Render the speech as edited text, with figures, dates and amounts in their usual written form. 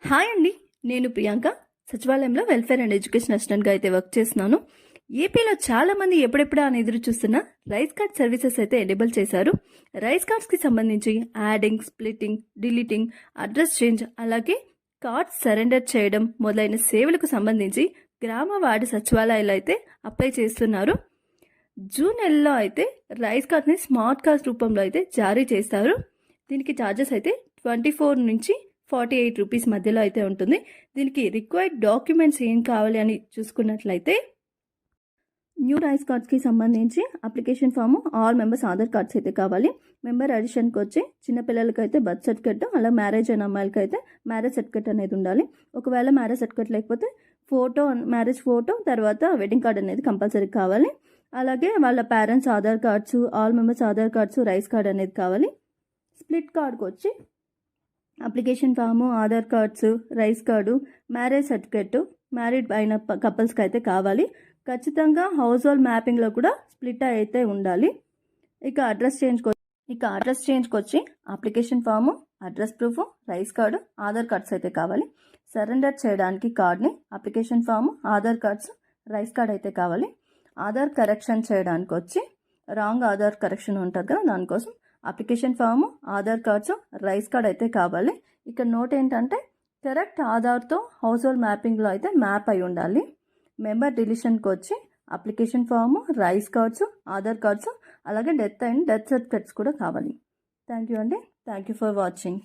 Hi అండి, నేను ప్రియాంక. సచివాలయంలో వెల్ఫేర్ అండ్ ఎడ్యుకేషన్ అసిస్టెంట్గా అయితే వర్క్ చేస్తున్నాను. ఏపీలో చాలా మంది ఎప్పుడెప్పుడా అని ఎదురు చూస్తున్న రైస్ కార్డ్ సర్వీసెస్ అయితే ఎనేబుల్ చేశారు. రైస్ కార్డ్స్కి సంబంధించి adding, splitting, deleting, address change, అలాగే కార్డ్ సరెండర్ చేయడం మొదలైన సేవలకు సంబంధించి గ్రామ వార్డు సచివాలయాలు అయితే అప్లై చేస్తున్నారు. జూన్ నెలలో అయితే రైస్ కార్డ్ని స్మార్ట్ కార్డ్ రూపంలో అయితే జారీ చేస్తారు. దీనికి ఛార్జెస్ అయితే 24 నుంచి 48 రూపీస్ మధ్యలో అయితే ఉంటుంది. దీనికి రిక్వైర్డ్ డాక్యుమెంట్స్ ఏం కావాలి అని చూసుకున్నట్లయితే న్యూ రైస్ కార్డ్స్కి సంబంధించి application form, all members Aadhaar cards అయితే కావాలి. మెంబర్ అడిషన్కి వచ్చి చిన్నపిల్లలకి అయితే బర్త్ సర్టిఫికెట్, అలా మ్యారేజ్ అయిన అమ్మాయిలకి అయితే మ్యారేజ్ సర్టిఫికెట్ అనేది ఉండాలి. ఒకవేళ మ్యారేజ్ సర్టిఫికెట్ లేకపోతే మ్యారేజ్ ఫోటో, తర్వాత వెడ్డింగ్ కార్డ్ అనేది కంపల్సరీ కావాలి. అలాగే వాళ్ళ parents Aadhaar cards, all members Aadhaar cards, rice card అనేది కావాలి. స్ప్లిట్ కార్డ్కి వచ్చి application form, Aadhaar cards, rice card, marriage certificate, married అయిన కపుల్స్కి అయితే కావాలి. ఖచ్చితంగా హౌస్ హోల్డ్ మ్యాపింగ్లో కూడా స్ప్లిట్ అయితే ఉండాలి. ఇక అడ్రస్ చేంజ్కి వచ్చి application form, address proof, rice card, Aadhaar cards అయితే కావాలి. సరెండర్ చేయడానికి కార్డ్ని, application form, Aadhaar cards, rice card అయితే కావాలి. ఆధార్ కరెక్షన్ చేయడానికి వచ్చి రాంగ్ ఆధార్ కరెక్షన్ ఉంటుంది కదా, దానికోసం application form, Aadhaar cards, rice card అయితే కావాలి. ఇక్కడ నోట్ ఏంటంటే కరెక్ట్ ఆధార్తో హౌస్ హోల్డ్ మ్యాపింగ్లో అయితే మ్యాప్ అయి ఉండాలి. మెంబర్ డిలీషన్కి వచ్చి application form, rice cards, Aadhaar cards, అలాగే డెత్ సర్టిఫికెట్స్ కూడా కావాలి. థ్యాంక్ యూ అండి. Thank you for watching.